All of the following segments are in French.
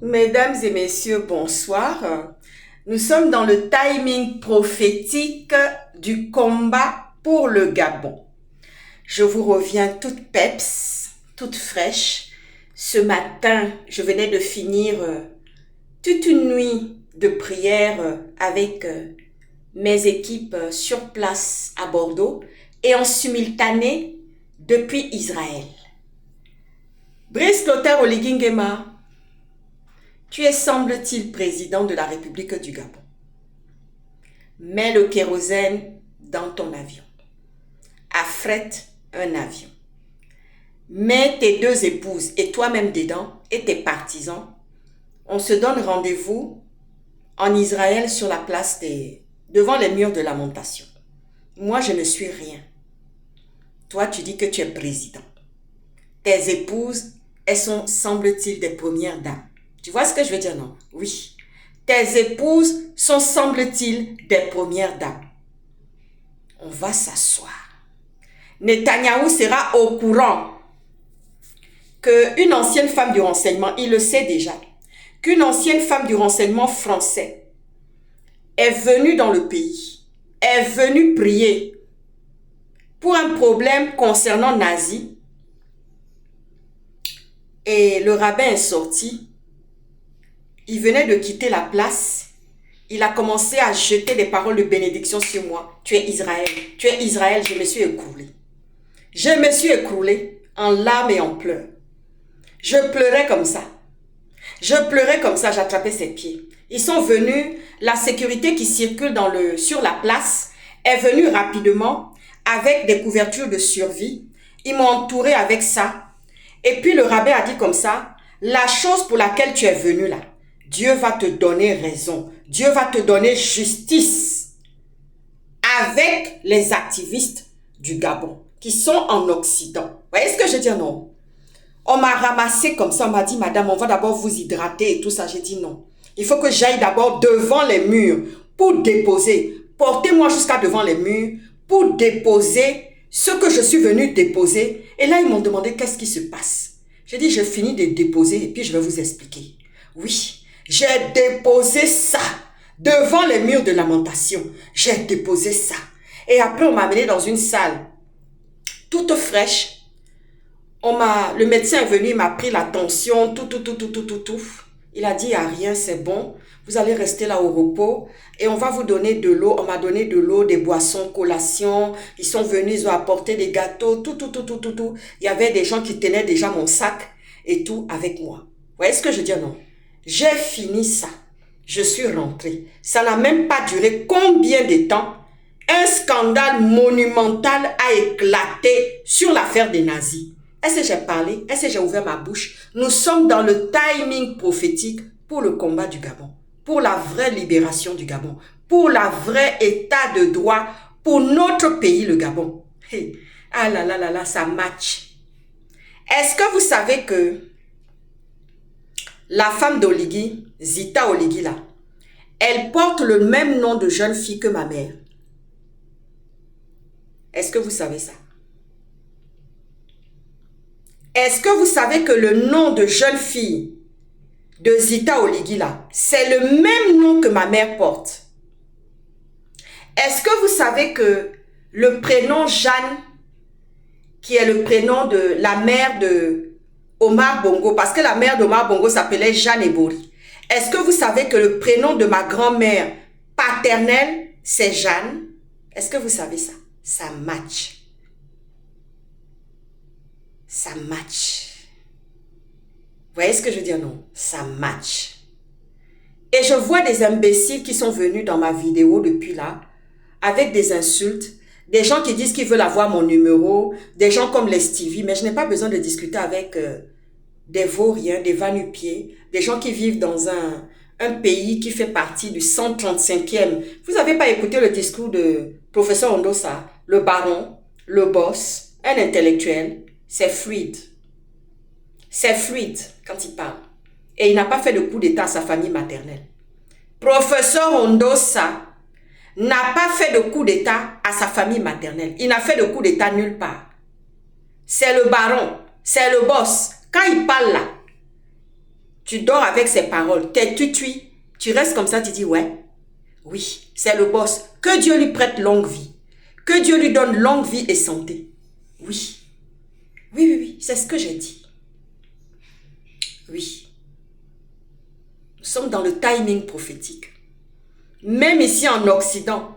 Mesdames et messieurs, bonsoir. Nous sommes dans le timing prophétique du combat pour le Gabon. Je vous reviens toute peps, toute fraîche. Ce matin, je venais de finir toute une nuit de prière avec mes équipes sur place à Bordeaux et en simultané depuis Israël. Brice Clotaire Oligui Nguema, tu es, semble-t-il, président de la République du Gabon. Mets le kérosène dans ton avion. Affrète un avion. Mets tes deux épouses et toi-même dedans et tes partisans. On se donne rendez-vous en Israël sur la place devant les murs de lamentation. Moi, je ne suis rien. Toi, tu dis que tu es président. Tes épouses, elles sont, semble-t-il, des premières dames. Tu vois ce que je veux dire, non? Oui. Tes épouses sont, semble-t-il, des premières dames. On va s'asseoir. Netanyahou sera au courant qu'une ancienne femme du renseignement, il le sait déjà, qu'une ancienne femme du renseignement français est venue dans le pays, est venue prier pour un problème concernant Nazi. Et le rabbin est sorti. Il venait de quitter la place. Il a commencé à jeter des paroles de bénédiction sur moi. Tu es Israël. Tu es Israël. Je me suis écroulée. Je me suis écroulée en larmes et en pleurs. Je pleurais comme ça. Je pleurais comme ça. J'attrapais ses pieds. Ils sont venus. La sécurité qui circule sur la place est venue rapidement avec des couvertures de survie. Ils m'ont entouré avec ça. Et puis le rabbin a dit comme ça, la chose pour laquelle tu es venu là, Dieu va te donner raison. Dieu va te donner justice avec les activistes du Gabon qui sont en Occident. Vous voyez ce que je dis, non? On m'a ramassé comme ça, on m'a dit, madame, on va d'abord vous hydrater et tout ça. J'ai dit non. Il faut que j'aille d'abord devant les murs pour déposer. Portez-moi jusqu'à devant les murs pour déposer ce que je suis venu déposer. Et là, ils m'ont demandé qu'est-ce qui se passe. J'ai dit, je finis de déposer et puis je vais vous expliquer. Oui, j'ai déposé ça devant les murs de lamentation. J'ai déposé ça. Et après, on m'a amené dans une salle toute fraîche. Le médecin est venu, il m'a pris la tension, tout. Il a dit, il n'y a rien, c'est bon. Vous allez rester là au repos et on va vous donner de l'eau. On m'a donné de l'eau, des boissons, collations. Ils sont venus, ils ont apporté des gâteaux, tout. Il y avait des gens qui tenaient déjà mon sac et tout avec moi. Vous voyez ce que je dis, non? J'ai fini ça. Je suis rentrée. Ça n'a même pas duré combien de temps? Un scandale monumental a éclaté sur l'affaire des nazis. Est-ce que j'ai parlé? Est-ce que j'ai ouvert ma bouche? Nous sommes dans le timing prophétique pour le combat du Gabon, pour la vraie libération du Gabon, pour la vraie état de droit pour notre pays, le Gabon. Hey. Ah là, ça match. Est-ce que vous savez que la femme d'Oligui, Zita Oligui là, elle porte le même nom de jeune fille que ma mère? Est-ce que vous savez ça? Est-ce que vous savez que le nom de jeune fille de Zita Oligui là, c'est le même nom que ma mère porte? Est-ce que vous savez que le prénom Jeanne, qui est le prénom de la mère de Omar Bongo, parce que la mère d'Omar Bongo s'appelait Jeanne Ebori. Est-ce que vous savez que le prénom de ma grand-mère paternelle, c'est Jeanne? Est-ce que vous savez ça? Ça match. Ça match. Vous voyez ce que je veux dire, non? Ça match. Et je vois des imbéciles qui sont venus dans ma vidéo depuis là, avec des insultes, des gens qui disent qu'ils veulent avoir mon numéro, des gens comme les Stevie, mais je n'ai pas besoin de discuter avec des vauriens, des va-nu-pieds, des gens qui vivent dans un pays qui fait partie du 135e. Vous n'avez pas écouté le discours de professeur Ondosa, le baron, le boss, un intellectuel? C'est fluide. C'est fluide quand il parle. Et il n'a pas fait de coup d'état à sa famille maternelle. Professeur Ondosa n'a pas fait de coup d'état à sa famille maternelle. Il n'a fait de coup d'état nulle part. C'est le baron, c'est le boss. Quand il parle là, Tu dors avec ses paroles. Tu restes comme ça, tu dis, ouais, oui, c'est le boss. Que Dieu lui prête longue vie. Que Dieu lui donne longue vie et santé. Oui. Oui, c'est ce que j'ai dit. Oui. Nous sommes dans le timing prophétique. Même ici en Occident,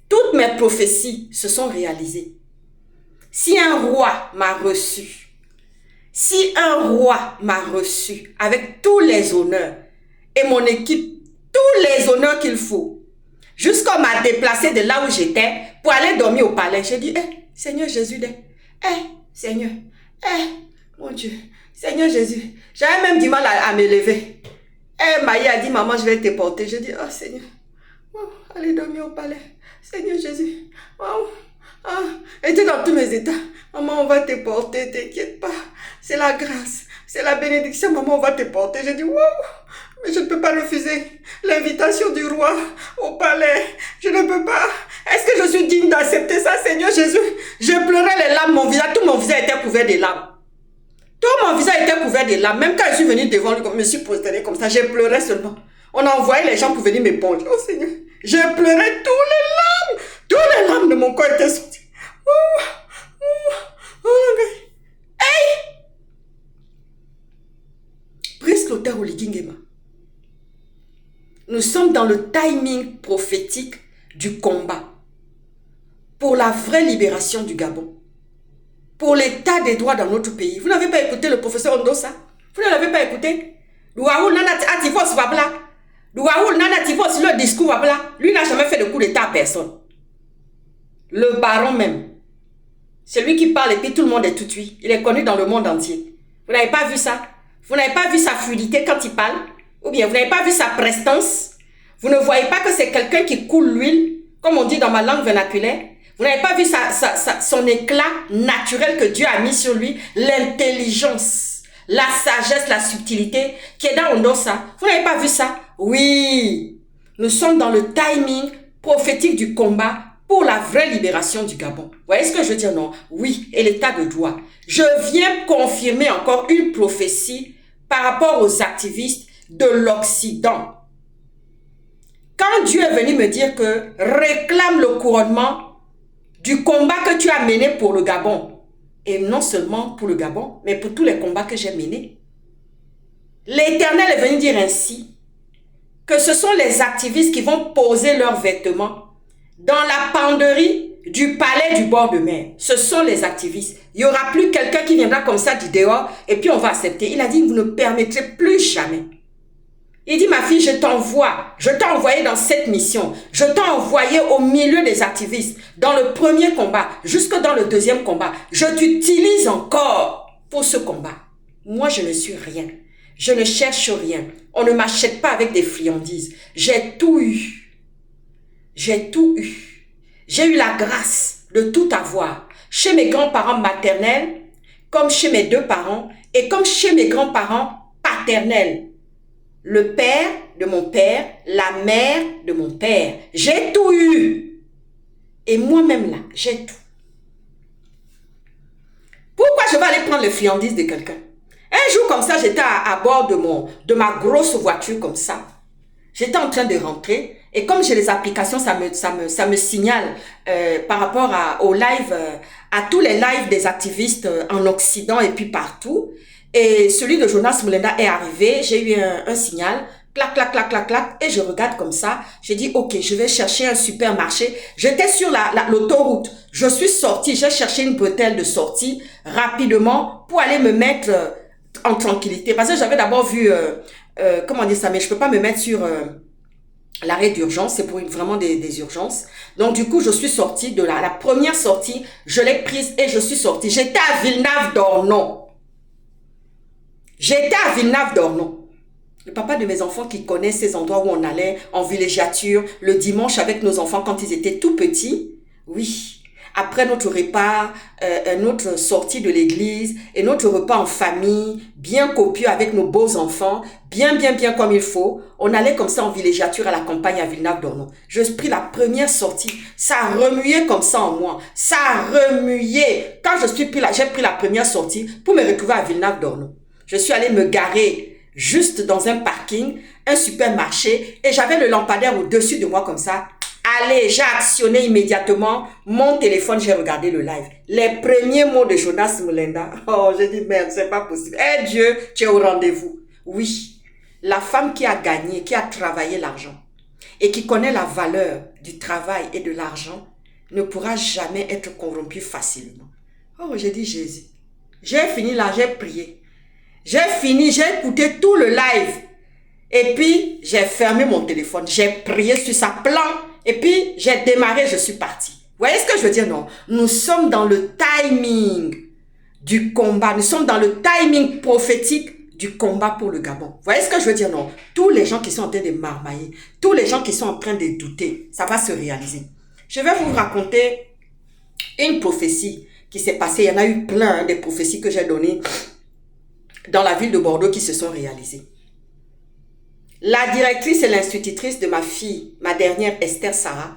toutes mes prophéties se sont réalisées. Si un roi m'a reçu, avec tous les honneurs et mon équipe, tous les honneurs qu'il faut, jusqu'à m'a déplacé de là où j'étais pour aller dormir au palais, j'ai dit, Seigneur Jésus, Seigneur, mon Dieu, Seigneur Jésus, j'avais même du mal à me lever. Maïa a dit, maman, je vais te porter. Je dis, oh Seigneur, allez dormir au palais. Seigneur Jésus, et tu es dans tous mes états. Maman, on va te porter, t'inquiète pas. C'est la grâce, c'est la bénédiction. Maman, on va te porter. Je dis, wow, mais je ne peux pas refuser l'invitation du roi au palais. Je ne peux pas. Est-ce que je suis digne d'accepter ça, Seigneur Jésus? Je pleurais les larmes, tout mon visage était couvert de larmes. Tout mon visage était couvert de larmes. Même quand je suis venue devant lui, je me suis prosternée comme ça, j'ai pleuré seulement. On a envoyé les gens pour venir m'éponger. Oh Seigneur, j'ai pleuré tous les larmes de mon corps étaient sorties. Hey! Brice l'auteur Oligingema. Nous sommes dans le timing prophétique du combat pour la vraie libération du Gabon, pour l'état des droits dans notre pays. Vous n'avez pas écouté le professeur Ondosa? Vous ne l'avez pas écouté? Louaoul Nana Atifos Babla. Louaoul Nana Atifos, le discours Babla. Lui n'a jamais fait de coup d'état à personne. Le baron même. C'est lui qui parle et puis tout le monde est tout cuit. Il est connu dans le monde entier. Vous n'avez pas vu ça? Vous n'avez pas vu sa fluidité quand il parle? Ou bien vous n'avez pas vu sa prestance? Vous ne voyez pas que c'est quelqu'un qui coule l'huile, comme on dit dans ma langue vernaculaire? Vous n'avez pas vu son éclat naturel que Dieu a mis sur lui? L'intelligence, la sagesse, la subtilité qui est dans Ondosa. Vous n'avez pas vu ça? Oui, nous sommes dans le timing prophétique du combat pour la vraie libération du Gabon. Vous voyez ce que je veux dire, non? Oui, et l'état de droit. Je viens confirmer encore une prophétie par rapport aux activistes de l'Occident. Quand Dieu est venu me dire que réclame le couronnement du combat que tu as mené pour le Gabon, et non seulement pour le Gabon, mais pour tous les combats que j'ai menés, l'Éternel est venu dire ainsi que ce sont les activistes qui vont poser leurs vêtements dans la penderie du palais du bord de mer. Ce sont les activistes. Il n'y aura plus quelqu'un qui viendra comme ça du dehors et puis on va accepter. Il a dit, vous ne permettrez plus jamais. Il dit, ma fille, je t'ai envoyé dans cette mission. Je t'ai envoyé au milieu des activistes, dans le premier combat, jusque dans le deuxième combat. Je t'utilise encore pour ce combat. Moi, je ne suis rien. Je ne cherche rien. On ne m'achète pas avec des friandises. J'ai tout eu. J'ai tout eu. J'ai eu la grâce de tout avoir. Chez mes grands-parents maternels, comme chez mes deux parents, et comme chez mes grands-parents paternels. Le père de mon père, la mère de mon père. J'ai tout eu. Et moi-même là, j'ai tout. Pourquoi je vais aller prendre les friandises de quelqu'un? Un jour comme ça, j'étais à bord de ma grosse voiture comme ça. J'étais en train de rentrer et comme j'ai les applications, ça me signale par rapport aux lives, à tous les lives des activistes en Occident et puis partout. Et celui de Jonas Moulenda est arrivé, j'ai eu un signal, clac, clac, clac, clac, clac, et je regarde comme ça. J'ai dit, ok, je vais chercher un supermarché. J'étais sur l'autoroute, je suis sortie, j'ai cherché une bretelle de sortie rapidement pour aller me mettre en tranquillité. Parce que j'avais d'abord vu, comment dire ça, mais je peux pas me mettre sur l'arrêt d'urgence, c'est pour vraiment des urgences. Donc du coup, je suis sortie de la première sortie, je l'ai prise et je suis sortie. J'étais à Villeneuve-d'Ornon. J'étais à Villeneuve-d'Ornon. Le papa de mes enfants qui connaît ces endroits où on allait en villégiature le dimanche avec nos enfants quand ils étaient tout petits. Oui. Après notre repas, notre sortie de l'église et notre repas en famille, bien copieux avec nos beaux enfants, bien comme il faut. On allait comme ça en villégiature à la campagne à Villeneuve-d'Ornon. Je pris la première sortie. Ça a remué comme ça en moi. Ça a remué. Quand j'ai pris la première sortie pour me retrouver à Villeneuve-d'Ornon. Je suis allée me garer juste dans un parking, un supermarché, et j'avais le lampadaire au-dessus de moi comme ça. Allez, j'ai actionné immédiatement mon téléphone, j'ai regardé le live. Les premiers mots de Jonas Mulenda. Oh, j'ai dit merde, c'est pas possible. Eh Dieu, tu es au rendez-vous. Oui, la femme qui a gagné, qui a travaillé l'argent et qui connaît la valeur du travail et de l'argent ne pourra jamais être corrompue facilement. Oh, j'ai dit Jésus. J'ai fini là, j'ai prié. J'ai fini, j'ai écouté tout le live. Et puis, j'ai fermé mon téléphone. J'ai prié sur sa plan. Et puis, j'ai démarré, je suis partie. Vous voyez ce que je veux dire, non? Nous sommes dans le timing du combat. Nous sommes dans le timing prophétique du combat pour le Gabon. Vous voyez ce que je veux dire, non? Tous les gens qui sont en train de marmailler, tous les gens qui sont en train de douter, ça va se réaliser. Je vais vous raconter une prophétie qui s'est passée. Il y en a eu plein, des prophéties que j'ai données dans la ville de Bordeaux qui se sont réalisées. La directrice et l'institutrice de ma fille, ma dernière Esther Sarah,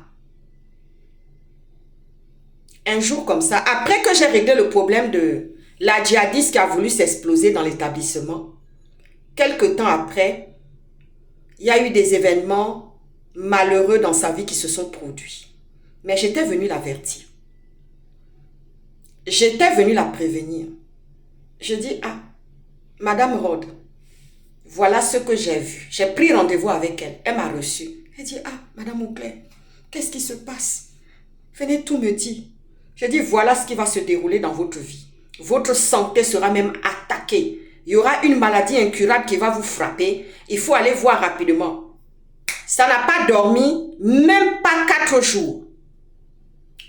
un jour comme ça, après que j'ai réglé le problème de la djihadiste qui a voulu s'exploser dans l'établissement, quelque temps après, il y a eu des événements malheureux dans sa vie qui se sont produits. Mais j'étais venue l'avertir. J'étais venue la prévenir. Je dis, ah, Madame Rod, voilà ce que j'ai vu. J'ai pris rendez-vous avec elle. Elle m'a reçue. Elle dit, ah, Madame Auclair, qu'est-ce qui se passe? Venez tout me dire. J'ai dit, voilà ce qui va se dérouler dans votre vie. Votre santé sera même attaquée. Il y aura une maladie incurable qui va vous frapper. Il faut aller voir rapidement. Ça n'a pas dormi, même pas 4 jours.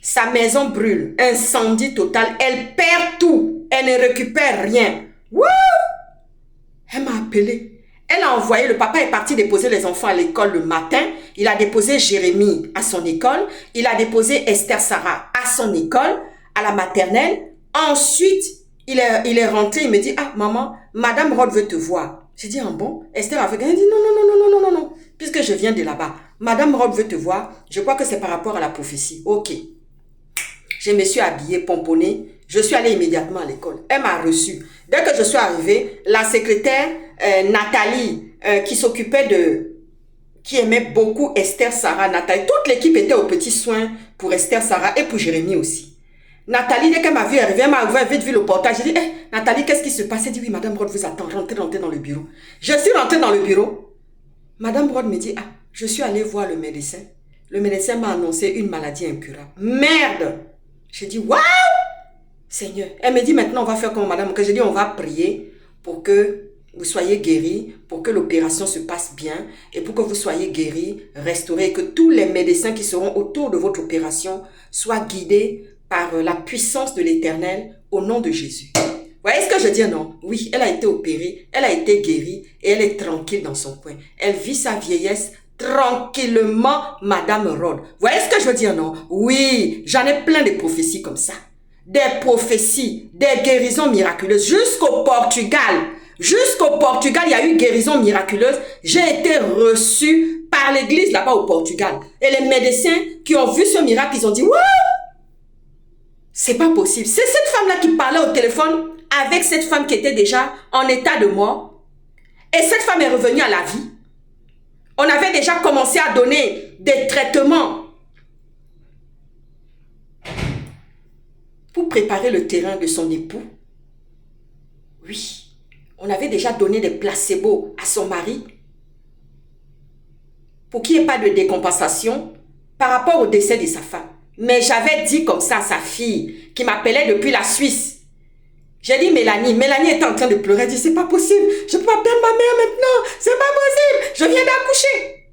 Sa maison brûle, incendie total. Elle perd tout. Elle ne récupère rien. Wouh! Elle m'a appelé. Elle a envoyé, le papa est parti déposer les enfants à l'école le matin. Il a déposé Jérémie à son école. Il a déposé Esther Sarah à son école, à la maternelle. Ensuite, il est rentré. Il me dit, ah maman, Madame Rod veut te voir. J'ai dit, ah bon? Esther a fait, elle dit, non, non, non, non, non, non, non, non. Puisque je viens de là-bas. Madame Rod veut te voir. Je crois que c'est par rapport à la prophétie. Ok. Je me suis habillée, pomponnée. Je suis allée immédiatement à l'école. Elle m'a reçue. Dès que je suis arrivée, la secrétaire Nathalie, qui aimait beaucoup Esther Sarah, Nathalie, toute l'équipe était aux petits soins pour Esther Sarah et pour Jérémie aussi. Nathalie, dès qu'elle m'a vu arriver, elle m'a vite vu le portail. J'ai dit, Nathalie, qu'est-ce qui se passe? Elle dit, oui, Madame Rod vous attend. Rentrez dans le bureau. Je suis rentrée dans le bureau. Madame Rod me dit, ah, je suis allée voir le médecin. Le médecin m'a annoncé une maladie incurable. Merde! J'ai dit, waouh! Seigneur. Elle me dit, maintenant, on va faire comme madame. Que j'ai dit, on va prier pour que vous soyez guéris, pour que l'opération se passe bien et pour que vous soyez guéris, restaurés, et que tous les médecins qui seront autour de votre opération soient guidés par la puissance de l'Éternel au nom de Jésus. Vous voyez ce que je dis, non? Oui, elle a été opérée, elle a été guérie et elle est tranquille dans son coin. Elle vit sa vieillesse tranquillement, Madame Rod. Vous voyez ce que je veux dire, non? Oui, j'en ai plein de prophéties comme ça. Des prophéties, des guérisons miraculeuses. Jusqu'au Portugal, il y a eu guérison miraculeuse. J'ai été reçue par l'église là-bas au Portugal. Et les médecins qui ont vu ce miracle, ils ont dit, waouh! C'est pas possible. C'est cette femme-là qui parlait au téléphone avec cette femme qui était déjà en état de mort. Et cette femme est revenue à la vie. On avait déjà commencé à donner des traitements pour préparer le terrain de son époux. Oui, on avait déjà donné des placebos à son mari pour qu'il n'y ait pas de décompensation par rapport au décès de sa femme. Mais j'avais dit comme ça à sa fille qui m'appelait depuis la Suisse. J'ai dit Mélanie était en train de pleurer. Elle dit, c'est pas possible, je peux pas perdre ma mère maintenant, c'est pas possible, je viens d'accoucher.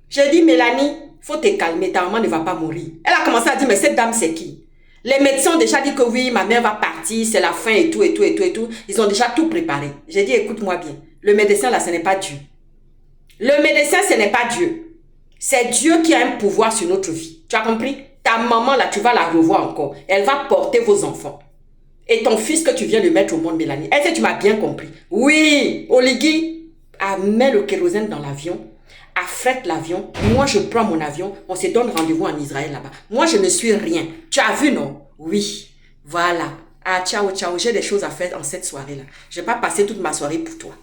J'ai dit, Mélanie, faut te calmer, ta maman ne va pas mourir. Elle a commencé à dire, mais cette dame c'est qui? Les médecins ont déjà dit que oui, ma mère va partir, c'est la fin et tout, et tout, et tout, et tout. Ils ont déjà tout préparé. J'ai dit, écoute-moi bien, le médecin là, ce n'est pas Dieu. Le médecin, ce n'est pas Dieu. C'est Dieu qui a un pouvoir sur notre vie. Tu as compris? Ta maman là, tu vas la revoir encore. Elle va porter vos enfants. Et ton fils que tu viens de mettre au monde, Mélanie. Est-ce que tu m'as bien compris? Oui, Oligui, mets le kérosène dans l'avion, affrète l'avion. Moi, je prends mon avion. On se donne rendez-vous en Israël là-bas. Moi, je ne suis rien. Tu as vu, non? Oui. Voilà. Ah, ciao, ciao. J'ai des choses à faire en cette soirée-là. Je ne vais pas passer toute ma soirée pour toi.